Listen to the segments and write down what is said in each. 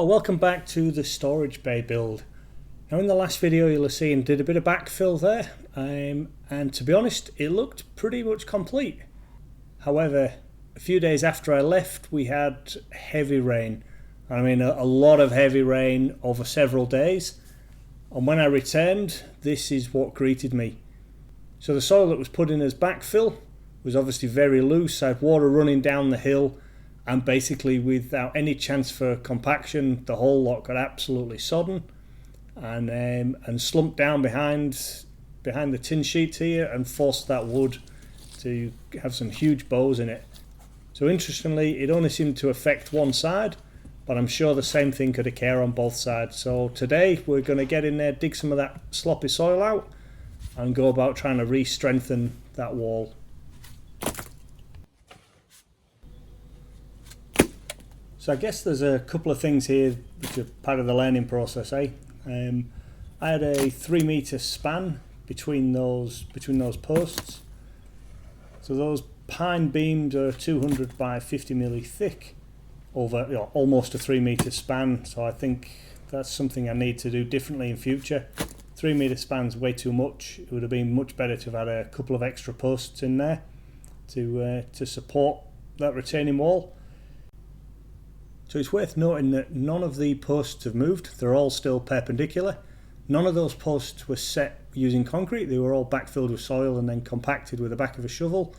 Welcome back to the storage bay build. Now in the last video you'll have seen did a bit of backfill there, and to be honest it looked pretty much complete. However, a few days after I left we had heavy rain. I mean a lot of heavy rain over several days, and when I returned this is what greeted me. So the soil that was put in as backfill was obviously very loose. I had water running down the hill, and basically without any chance for compaction the whole lot got absolutely sodden and slumped down behind the tin sheets here and forced that wood to have some huge bows in it. So interestingly it only seemed to affect one side, but I'm sure the same thing could occur on both sides. So today we're going to get in there, dig some of that sloppy soil out and go about trying to re-strengthen that wall. So I guess there's a couple of things here which are part of the learning process, I had a 3 meter span between those posts. So those pine beams are 200 by 50 milli thick over almost a 3 meter span. So I think that's something I need to do differently in future. 3 meter span's way too much. It would have been much better to have had a couple of extra posts in there to support that retaining wall. So it's worth noting that none of the posts have moved. They're all still perpendicular. None of those posts were set using concrete. They were all backfilled with soil and then compacted with the back of a shovel.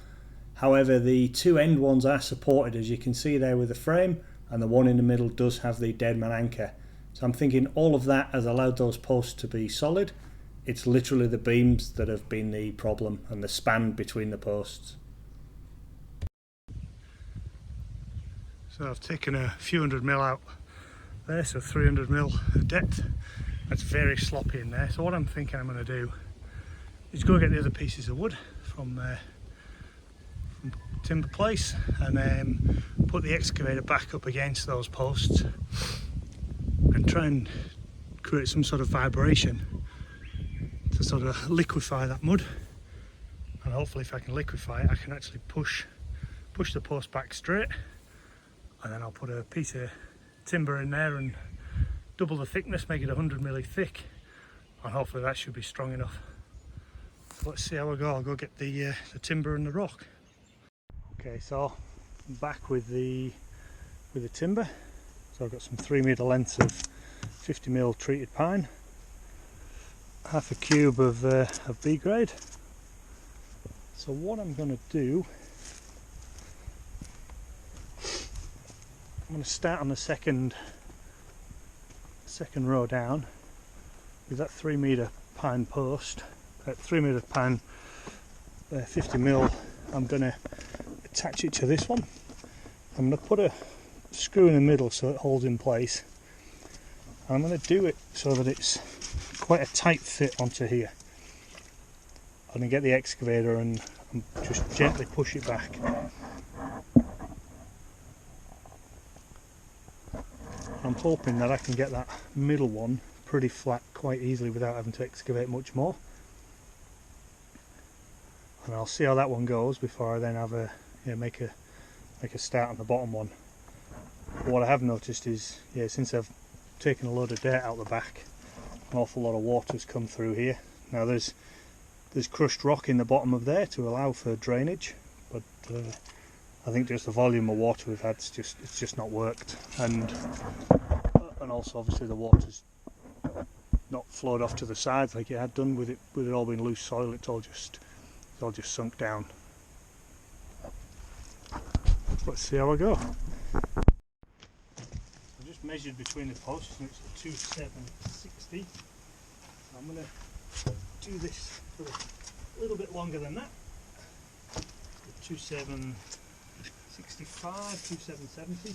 However, the two end ones are supported, as you can see there, with the frame, and the one in the middle does have the dead man anchor. So I'm thinking all of that has allowed those posts to be solid. It's literally the beams that have been the problem and the span between the posts. So I've taken a few hundred mil out there, so 300 mil of depth. That's very sloppy in there. So what I'm thinking I'm going to do is go get the other pieces of wood from timber place and then put the excavator back up against those posts and try and create some sort of vibration to sort of liquefy that mud. And hopefully if I can liquefy it I can actually push the post back straight. And then I'll put a piece of timber in there and double the thickness, make it 100 milli thick, and hopefully that should be strong enough. So let's see how I go. I'll go get the timber and the rock. Okay, so I'm back with the timber. So I've got some 3 meter lengths of 50 mil treated pine, half a cube of B grade. So what I'm going to do, I'm going to start on the second row down with that 3 meter pine post, 3 meter pine 50 mil. I'm going to attach it to this one. I'm going to put a screw in the middle so it holds in place. And I'm going to do it so that it's quite a tight fit onto here. I'm going to get the excavator and just gently push it back. I'm hoping that I can get that middle one pretty flat quite easily without having to excavate much more. And I'll see how that one goes before I then have make a start on the bottom one. But what I have noticed is, since I've taken a load of dirt out the back, an awful lot of water's come through here. Now there's crushed rock in the bottom of there to allow for drainage, but I think just the volume of water we've had, it's just not worked, and also obviously the water's not flowed off to the sides like it had done with it all being loose soil. It's all just sunk down. Let's see how I go. I just measured between the posts and it's 2760. I'm going to do this for a little bit longer than that. 2765, 2770.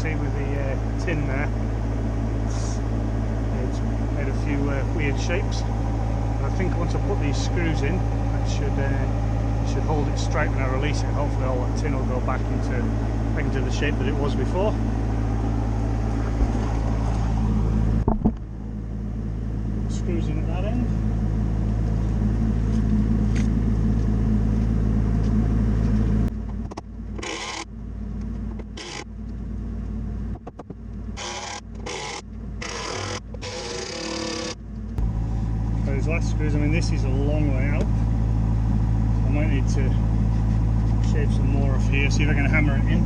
see with the tin there, it's made a few weird shapes. And I think once I put these screws in, that should hold it straight when I release it. Hopefully all that tin will go back into the shape that it was before. Screws in at that end. Those last screws, I mean this is a long way out. I might need to shave some more off here, see if I can hammer it in.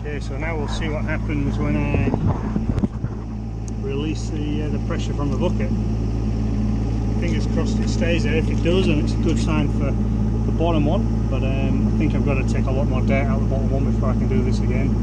Okay, so now we'll see what happens when I release the pressure from the bucket. Fingers crossed it stays there. If it does, then it's a good sign for the bottom one, but I think I've got to take a lot more dirt out of the bottom one before I can do this again.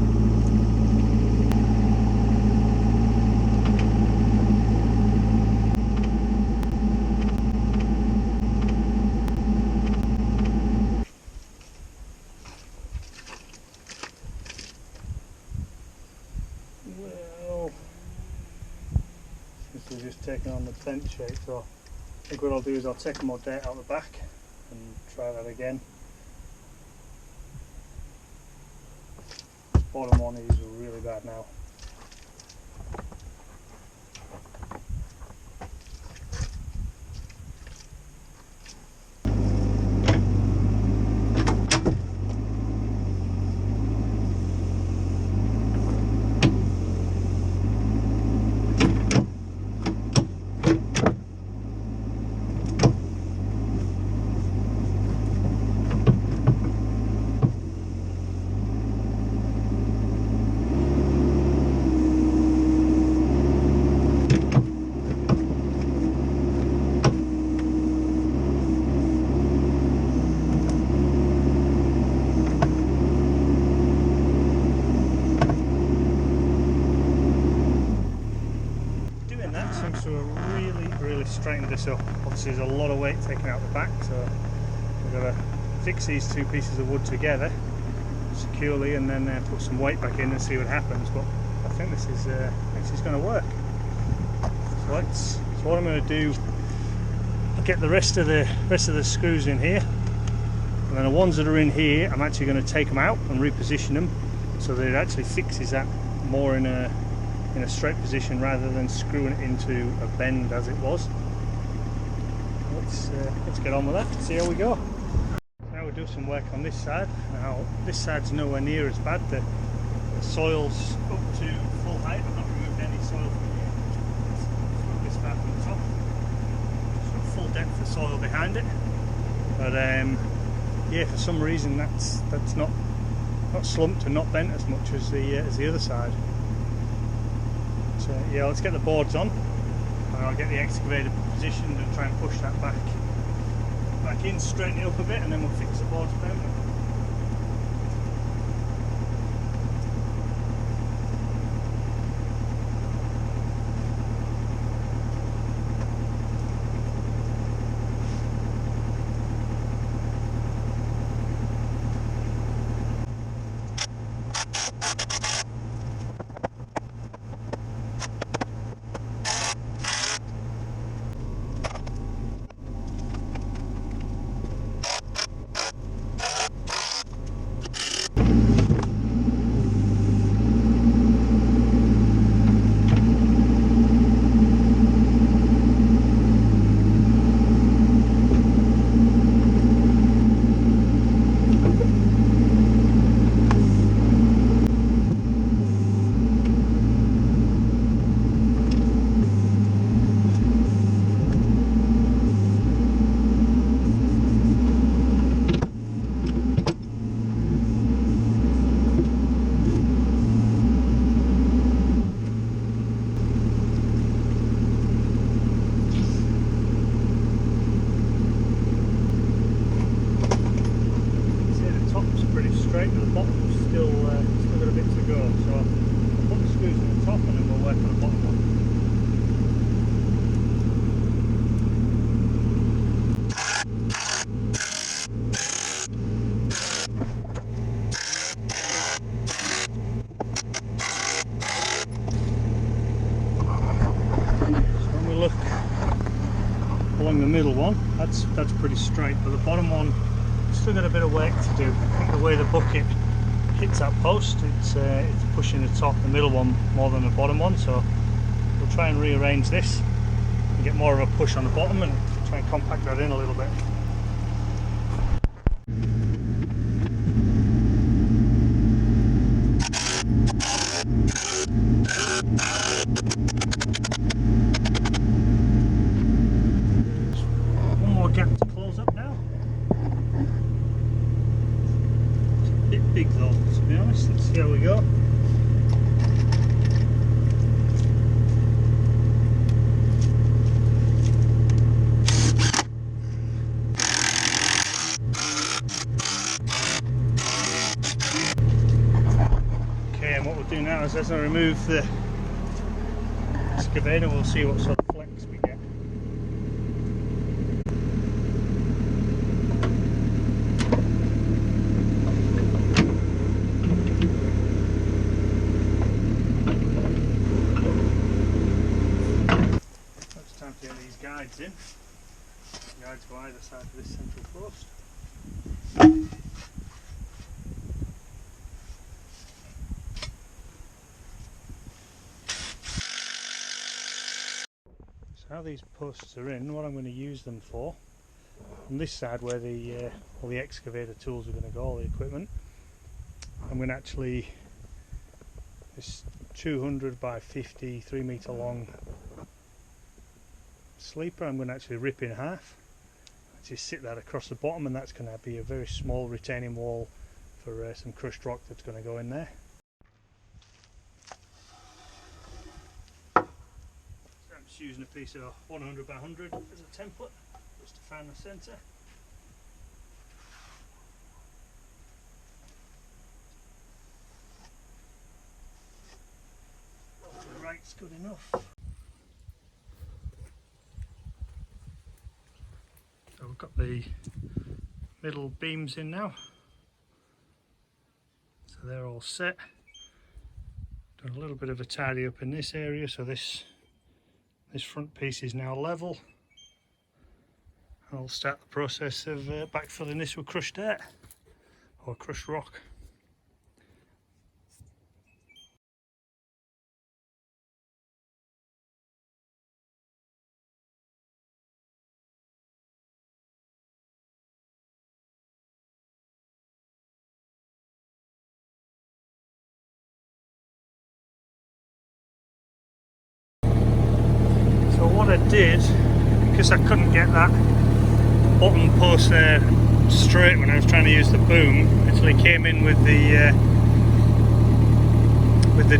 We're just taking on the tent shape, so I think what I'll do is I'll take more dirt out the back and try that again. This bottom one is really bad now. Seems to have really straightened this up. Obviously there's a lot of weight taken out the back, so we've got to fix these two pieces of wood together securely and then put some weight back in and see what happens. But I think this is going to work. So what I'm going to do, I'll get the rest of the screws in here, and then the ones that are in here I'm actually going to take them out and reposition them so that it actually fixes that more in a straight position rather than screwing it into a bend as it was. Let's get on with that and see how we go. Now we'll do some work on this side. Now this side's nowhere near as bad. The soil's up to full height. I've not removed any soil from here. It's not this far from the top. It's got full depth of soil behind it. But yeah, for some reason that's not slumped and not bent as much as the other side. So yeah, let's get the boards on and I'll get the excavator positioned and try and push that back in, straighten it up a bit, and then we'll fix the boards permanently. bottom's still got a bit to go, so I'll put the screws in the top and then we'll work on the bottom one. So when we look along the middle one, that's pretty straight, but the bottom one still got a bit of work to do. I think the way the bucket hits that post, it's pushing the middle one more than the bottom one, so we'll try and rearrange this and get more of a push on the bottom and try and compact that in a little bit. One more gap to close up now. Bit big though, to be honest. Let's see how we go. Okay, and what we'll do now is as I remove the excavator, we'll see what sort of flex we get. Time to get these guides in. Guides go either side of this central post. So how these posts are in, what I'm going to use them for, on this side where all the excavator tools are going to go, all the equipment, I'm going to actually, this 200 by 50, 3 metre long sleeper, I'm going to actually rip in half, just sit that across the bottom, and that's going to be a very small retaining wall for some crushed rock that's going to go in there. So I'm just using a piece of 100 by 100 as a template, just to find the centre. To the right's good enough. So we've got the middle beams in now, so they're all set. Done a little bit of a tidy up in this area, so this front piece is now level. I'll start the process of backfilling this with crushed dirt or crushed rock. So what I did, because I couldn't get that bottom post there straight when I was trying to use the boom, actually came in with the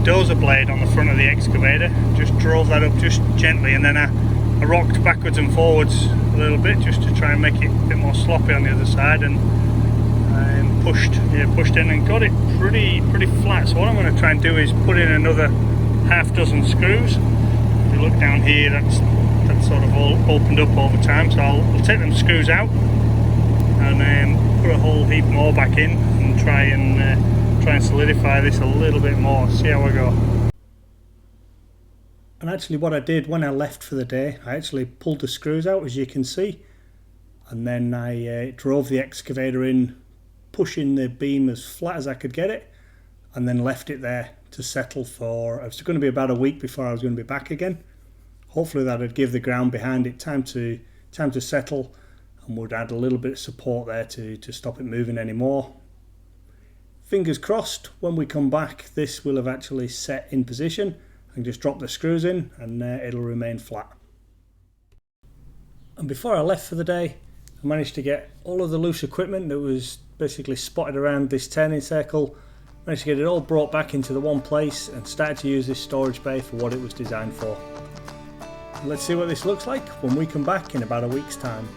dozer blade on the front of the excavator, just drove that up just gently, and then I rocked backwards and forwards a little bit just to try and make it a bit more sloppy on the other side, and pushed in and got it pretty flat. So what I'm going to try and do is put in another half dozen screws. If you look down here, that's sort of all opened up over time, so I'll take them screws out and put a whole heap more back in and try and solidify this a little bit more, see how I go. And actually what I did when I left for the day, I actually pulled the screws out, as you can see, and then I drove the excavator in, pushing the beam as flat as I could get it, and then left it there to settle for, it was going to be about a week before I was going to be back again. Hopefully that would give the ground behind it time to settle, and would add a little bit of support there to stop it moving anymore. Fingers crossed, when we come back this will have actually set in position, and just drop the screws in and it'll remain flat. And before I left for the day, I managed to get all of the loose equipment that was basically spotted around this turning circle, managed to get it all brought back into the one place and started to use this storage bay for what it was designed for. Let's see what this looks like when we come back in about a week's time.